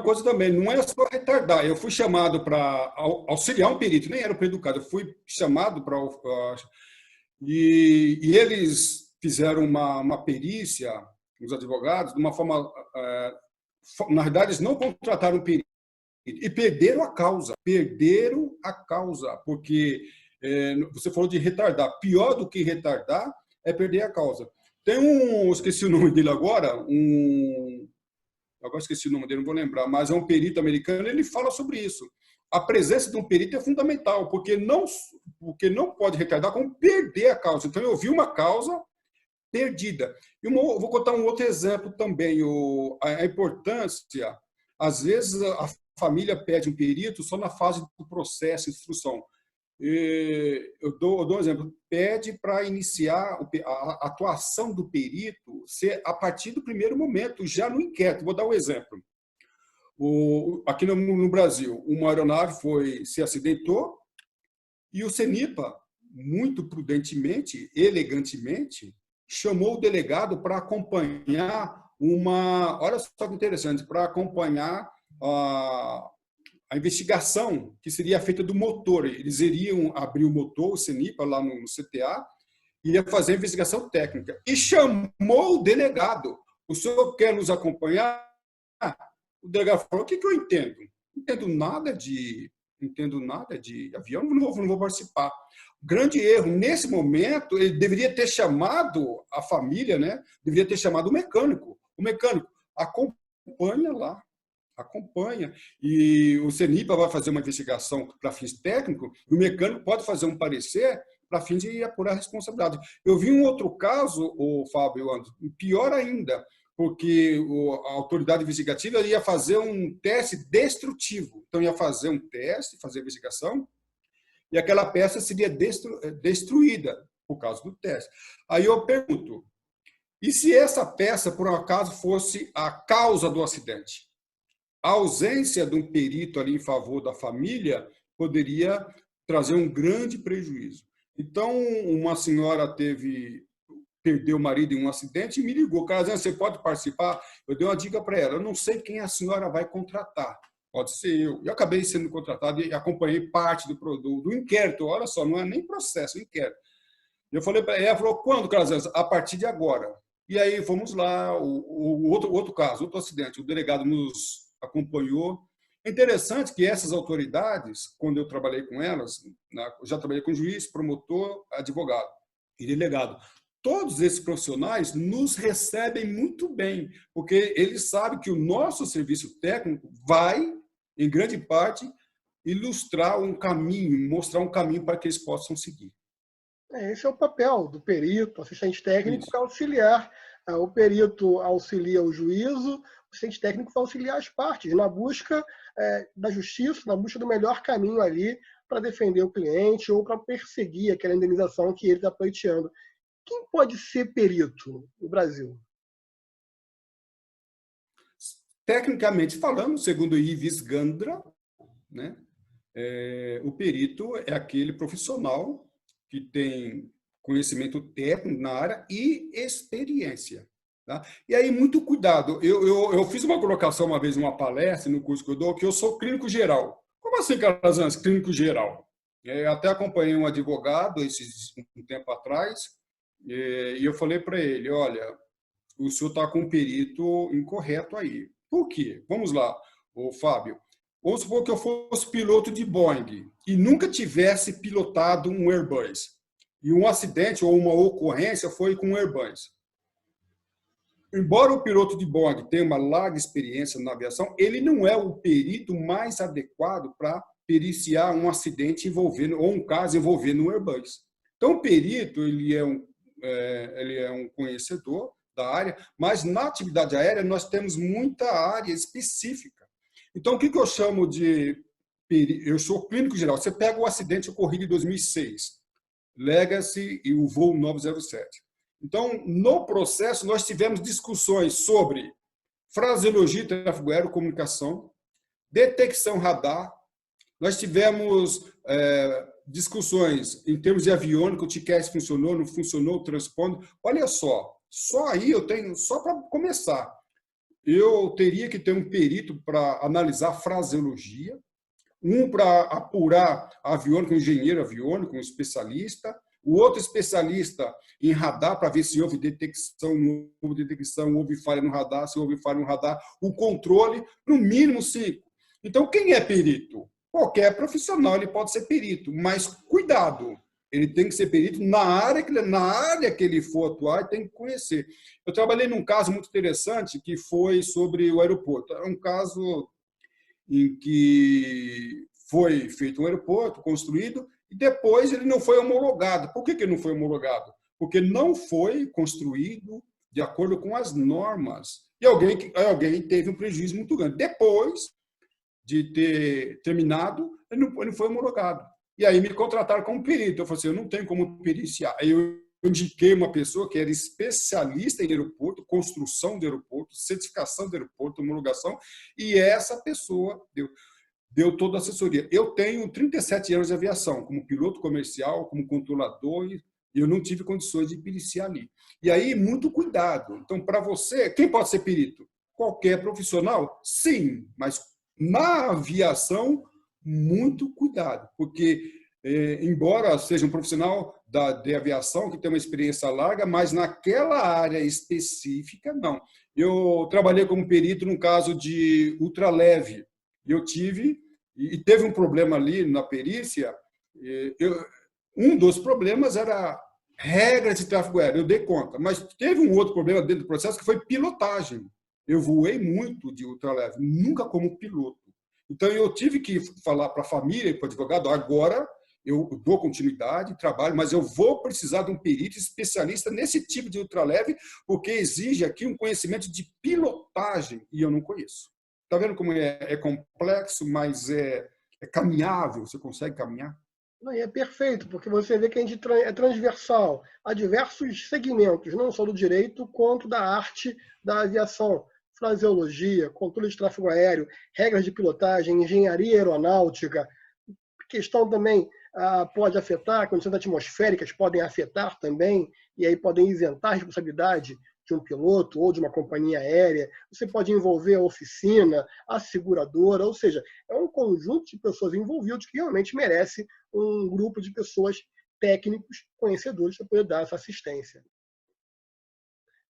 outra coisa também, não é só retardar. Eu fui chamado para auxiliar um perito, nem era para educado, eu fui chamado para. E eles fizeram uma perícia, os advogados, de uma forma. Na verdade, eles não contrataram um perito e perderam a causa. Perderam a causa, porque você falou de retardar. Pior do que retardar é perder a causa. Tem esqueci o nome dele agora, agora esqueci o nome dele, não vou lembrar, mas é um perito americano, ele fala sobre isso. A presença de um perito é fundamental, porque não pode retardar como perder a causa. Então, eu vi uma causa perdida. E vou contar um outro exemplo também, a importância, às vezes a família pede um perito só na fase do processo, instrução. Eu dou um exemplo, pede para iniciar a atuação do perito ser a partir do primeiro momento, já no inquérito. Vou dar um exemplo. Aqui no Brasil, uma aeronave se acidentou e o CENIPA, muito prudentemente, elegantemente, chamou o delegado para acompanhar olha só que interessante, para acompanhar a investigação que seria feita do motor. Eles iriam abrir o motor, o CENIPA, lá no CTA, iria fazer a investigação técnica. E chamou o delegado. O senhor quer nos acompanhar? O delegado falou, o que eu entendo? Não entendo nada de avião, não vou participar. Grande erro. Nesse momento, ele deveria ter chamado a família, né? Deveria ter chamado o mecânico. O mecânico acompanha lá. Acompanha. E o CENIPA vai fazer uma investigação para fins técnicos, e o mecânico pode fazer um parecer para fins de apurar a responsabilidade. Eu vi um outro caso, o Fábio, pior ainda, porque a autoridade investigativa ia fazer um teste destrutivo. Então, ia fazer um teste, fazer a investigação, e aquela peça seria destruída por causa do teste. Aí eu pergunto, e se essa peça, por um acaso, fosse a causa do acidente? A ausência de um perito ali em favor da família poderia trazer um grande prejuízo. Então, uma senhora perdeu o marido em um acidente e me ligou. Caso você pode participar? Eu dei uma dica para ela. Eu não sei quem a senhora vai contratar. Pode ser eu. Eu acabei sendo contratado e acompanhei parte do inquérito. Olha só, não é nem processo, é inquérito. Eu falei para ela, ela falou, quando, Carlos? A partir de agora. E aí, vamos lá, o outro caso, outro acidente. O delegado nos acompanhou. É interessante que essas autoridades, quando eu trabalhei com elas, eu já trabalhei com juiz, promotor, advogado e delegado. Todos esses profissionais nos recebem muito bem, porque eles sabem que o nosso serviço técnico vai, em grande parte, ilustrar um caminho, mostrar um caminho para que eles possam seguir. Esse é o papel do perito, assistente técnico, Isso. para auxiliar. O perito auxilia o juízo, o assistente técnico vai auxiliar as partes na busca da justiça, na busca do melhor caminho ali para defender o cliente ou para perseguir aquela indenização que ele está pleiteando. Quem pode ser perito no Brasil? Tecnicamente falando, segundo Ives Gandra, né, o perito é aquele profissional que tem conhecimento técnico na área e experiência. Tá? E aí, muito cuidado. Eu fiz uma colocação uma vez em uma palestra, no curso que eu dou, que eu sou clínico geral. Como assim, Calazans, clínico geral? Até acompanhei um advogado um tempo atrás, e eu falei para ele, olha, o senhor está com um perito incorreto aí. Por quê? Vamos lá, ô Fábio. Vamos supor que eu fosse piloto de Boeing e nunca tivesse pilotado um Airbus. E um acidente ou uma ocorrência foi com um Airbus. Embora o piloto de Boeing tenha uma larga experiência na aviação, ele não é o perito mais adequado para periciar um acidente envolvendo, ou um caso envolvendo um Airbus. Então, o perito ele é um conhecedor da área, mas na atividade aérea nós temos muita área específica. Então, o que eu chamo de... Eu sou clínico geral. Você pega o acidente ocorrido em 2006, Legacy e o voo 907. Então, no processo, nós tivemos discussões sobre fraseologia e tráfego aéreo, comunicação, detecção radar. Nós tivemos discussões em termos de aviônica, o TCAS funcionou, não funcionou, o transponder. Olha só aí eu tenho, só para começar, eu teria que ter um perito para analisar fraseologia, um para apurar aviônica, um engenheiro aviônico, um especialista, o outro especialista em radar para ver se houve detecção, não houve detecção, houve falha no radar, se houve falha no radar, o controle, no mínimo 5. Então, quem é perito? Qualquer profissional ele pode ser perito, mas cuidado, ele tem que ser perito na área que ele for atuar, tem que conhecer. Eu trabalhei num caso muito interessante que foi sobre o aeroporto. É um caso em que foi feito um aeroporto, construído, e depois ele não foi homologado. Por que ele não foi homologado? Porque não foi construído de acordo com as normas. E alguém teve um prejuízo muito grande. Depois de ter terminado, ele não foi homologado. E aí me contrataram como perito. Eu falei assim, eu não tenho como periciar. Aí eu indiquei uma pessoa que era especialista em aeroporto, construção de aeroporto, certificação de aeroporto, homologação, e essa pessoa deu toda a assessoria. Eu tenho 37 anos de aviação, como piloto comercial, como controlador, e eu não tive condições de periciar ali. E aí, muito cuidado. Então, para você, quem pode ser perito? Qualquer profissional? Sim, mas na aviação, muito cuidado, porque, embora seja um profissional de aviação que tem uma experiência larga, mas naquela área específica, não. Eu trabalhei como perito no caso de ultraleve. Eu tive, e teve um problema ali na perícia, um dos problemas era regras de tráfego aéreo, eu dei conta, mas teve um outro problema dentro do processo que foi pilotagem. Eu voei muito de ultraleve, nunca como piloto. Então, eu tive que falar para a família e para o advogado, agora eu dou continuidade, trabalho, mas eu vou precisar de um perito especialista nesse tipo de ultraleve, porque exige aqui um conhecimento de pilotagem, e eu não conheço. Está vendo como é complexo, mas é caminhável, você consegue caminhar? Não, e é perfeito, porque você vê que a gente é transversal a diversos segmentos, não só do direito, quanto da arte da aviação. Fraseologia, controle de tráfego aéreo, regras de pilotagem, engenharia aeronáutica, questão também pode afetar, condições atmosféricas podem afetar também, e aí podem isentar a responsabilidade de um piloto ou de uma companhia aérea. Você pode envolver a oficina, a seguradora, ou seja, é um conjunto de pessoas envolvidas que realmente merece um grupo de pessoas técnicos, conhecedores, para poder dar essa assistência.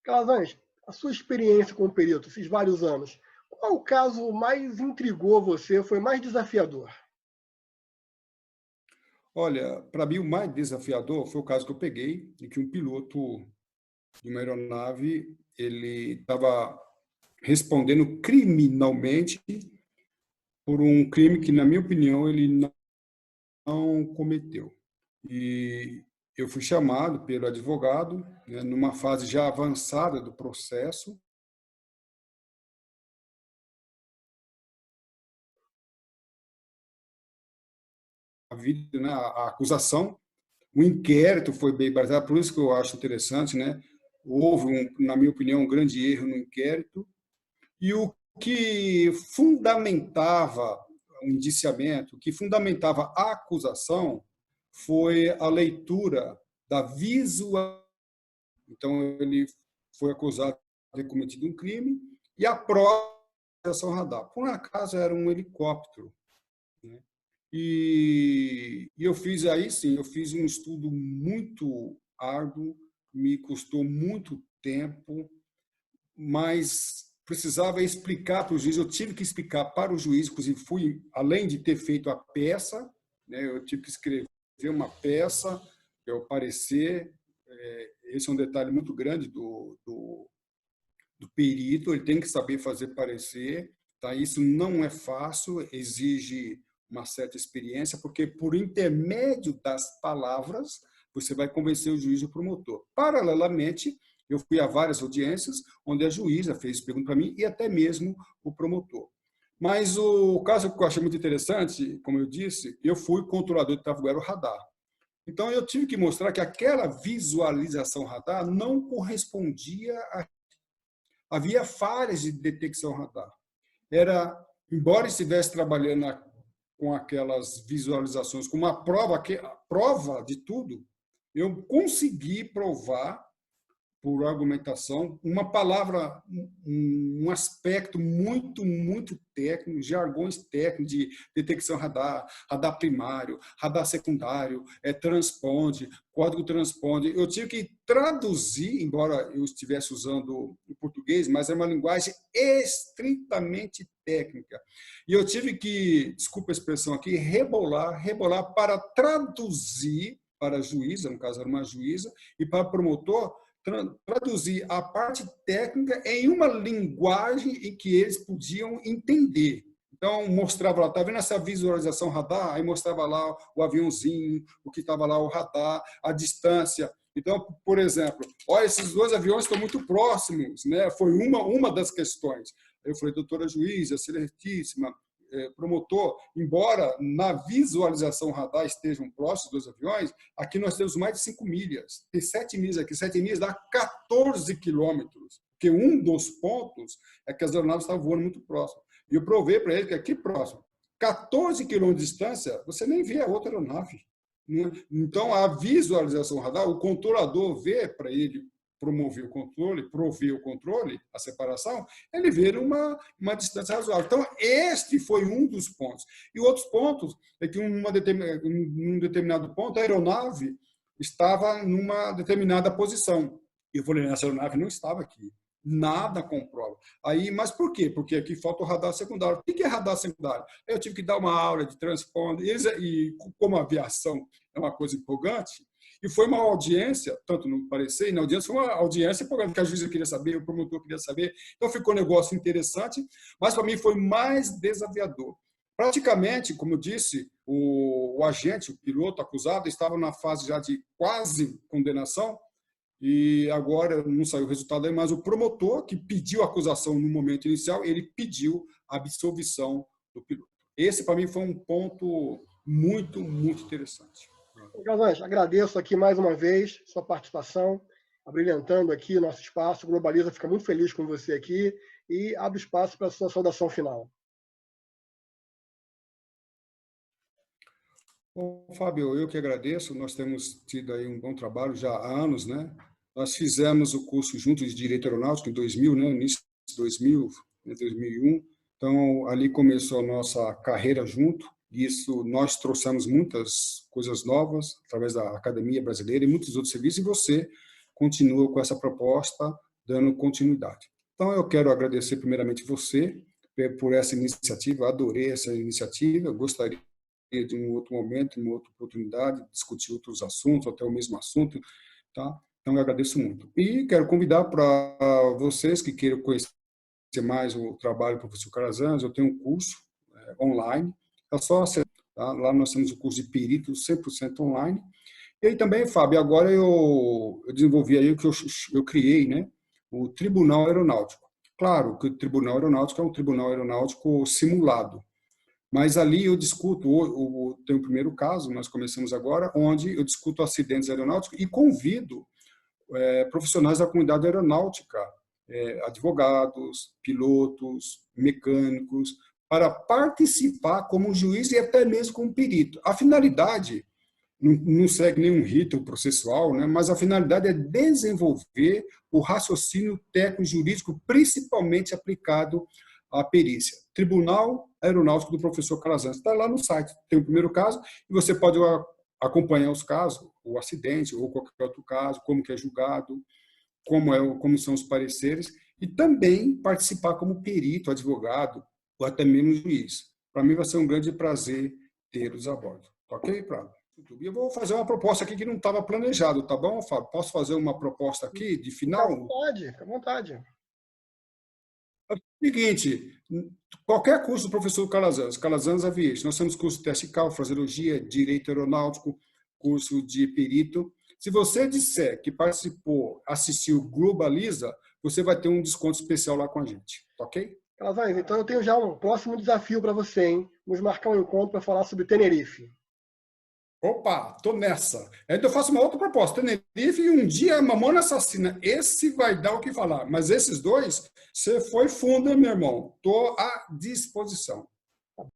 Calazans, a sua experiência como perito, esses vários anos, qual o caso mais intrigou você, foi mais desafiador? Olha, para mim o mais desafiador foi o caso que eu peguei, em que um piloto de uma aeronave ele estava respondendo criminalmente por um crime que, na minha opinião, ele não cometeu. E eu fui chamado pelo advogado, né, numa fase já avançada do processo. A acusação, o inquérito foi bem baseado, por isso que eu acho interessante, né? Houve, na minha opinião, um grande erro no inquérito, e o que fundamentava o indiciamento, o que fundamentava a acusação, foi a leitura da visual. Então, ele foi acusado de ter cometido um crime, e a prova da ação radar. Por um acaso, era um helicóptero, né? E eu fiz aí, sim, eu fiz um estudo muito árduo, me custou muito tempo, mas precisava explicar para o juiz, eu tive que explicar para o juiz, inclusive fui, além de ter feito a peça, né, eu tive que escrever uma peça, eu parecer, esse é um detalhe muito grande do perito, ele tem que saber fazer parecer, tá? Isso não é fácil, exige uma certa experiência, porque por intermédio das palavras você vai convencer o juiz e o promotor. Paralelamente, eu fui a várias audiências onde a juíza fez pergunta para mim e até mesmo o promotor. Mas o caso que eu achei muito interessante, como eu disse, eu fui controlador de tráfego aéreo radar. Então, eu tive que mostrar que aquela visualização radar não correspondia a... Havia falhas de detecção radar. Embora estivesse trabalhando com aquelas visualizações, com uma prova de tudo, eu consegui provar por argumentação, uma palavra, um aspecto muito técnico, jargões técnicos de detecção radar, radar primário, radar secundário, transponde, código transponde. Eu tive que traduzir, embora eu estivesse usando o português, mas é uma linguagem estritamente técnica. E eu tive que, desculpa a expressão aqui, rebolar para traduzir para a juíza, no caso era uma juíza, e para o promotor, traduzir a parte técnica em uma linguagem em que eles podiam entender. Então, mostrava lá, está vendo essa visualização radar? Aí mostrava lá o aviãozinho, o que estava lá, o radar, a distância. Então, por exemplo, olha, esses dois aviões estão muito próximos, né? Foi uma das questões. Eu falei, doutora juíza, excelentíssima, promotor, embora na visualização radar estejam próximos dos aviões, aqui nós temos mais de 5 milhas. Tem 7 milhas aqui. 7 milhas dá 14 quilômetros. Porque um dos pontos é que as aeronaves estavam voando muito próximo. E eu provei para ele que aqui próximo, 14 quilômetros de distância, você nem vê a outra aeronave. Então, a visualização radar, o controlador vê para ele prover o controle, a separação, ele vê uma distância razoável. Então, este foi um dos pontos. E outros pontos é que num determinado ponto, a aeronave estava numa determinada posição. E eu falei, essa aeronave não estava aqui. Nada comprova. Aí, mas por quê? Porque aqui falta o radar secundário. O que é radar secundário? Eu tive que dar uma aula de transponder. E como a aviação é uma coisa empolgante, e foi uma audiência, tanto no parecer e na audiência, foi uma audiência empolgante, que a juíza queria saber, o promotor queria saber. Então, ficou um negócio interessante, mas para mim foi mais desafiador. Praticamente, como eu disse, o agente, o piloto acusado, estava na fase já de quase condenação, e agora não saiu o resultado aí, mas o promotor, que pediu a acusação no momento inicial, ele pediu a absolvição do piloto. Esse, para mim, foi um ponto muito interessante. Gazantes, agradeço aqui mais uma vez sua participação, abrilhantando aqui o nosso espaço. O Globaliza fica muito feliz com você aqui e abre espaço para a sua saudação final. Bom, Fábio, eu que agradeço. Nós temos tido aí um bom trabalho já há anos, né? Nós fizemos o curso juntos de Direito Aeronáutico em 2000, né? Início de 2000, 2001. Então, ali começou a nossa carreira junto. Isso, nós trouxemos muitas coisas novas através da Academia Brasileira e muitos outros serviços, e você continua com essa proposta, dando continuidade. Então, eu quero agradecer primeiramente você por essa iniciativa, adorei essa iniciativa, eu gostaria de um outro momento, uma outra oportunidade, discutir outros assuntos, até o mesmo assunto, tá? Então, eu agradeço muito. E quero convidar para vocês que queiram conhecer mais o trabalho do professor Calazans, eu tenho um curso online, é só acessar, tá? Lá nós temos o curso de perito 100% online. E aí também, Fábio, agora eu desenvolvi aí o que eu criei, né? O Tribunal Aeronáutico. Claro que o Tribunal Aeronáutico é um tribunal aeronáutico simulado, mas ali eu discuto, tem o primeiro caso, nós começamos agora, onde eu discuto acidentes aeronáuticos e convido profissionais da comunidade aeronáutica, advogados, pilotos, mecânicos, para participar como juiz e até mesmo como perito. A finalidade não segue nenhum rito processual, né? Mas a finalidade é desenvolver o raciocínio técnico-jurídico, principalmente aplicado à perícia. Tribunal Aeronáutico do professor Calazans. Está lá no site, tem o primeiro caso, e você pode acompanhar os casos, o acidente ou qualquer outro caso, como que é julgado, como são os pareceres, e também participar como perito, advogado, ou até mesmo juiz. Para mim vai ser um grande prazer tê-los a bordo. Tá ok, Prado? E eu vou fazer uma proposta aqui que não estava planejado, tá bom, Fábio? Posso fazer uma proposta aqui de final? Fica à vontade. É o seguinte, qualquer curso do professor Calazans Aviation, nós temos curso de testical, fraseologia, direito aeronáutico, curso de perito. Se você disser que participou, assistiu Globaliza, você vai ter um desconto especial lá com a gente, tá ok? Calazans, então eu tenho já um próximo desafio para você, hein? Vamos marcar um encontro para falar sobre Tenerife. Opa, tô nessa. Então eu faço uma outra proposta, Tenerife e um dia Mamona Assassina. Esse vai dar o que falar. Mas esses dois, você foi fundo, meu irmão. Tô à disposição.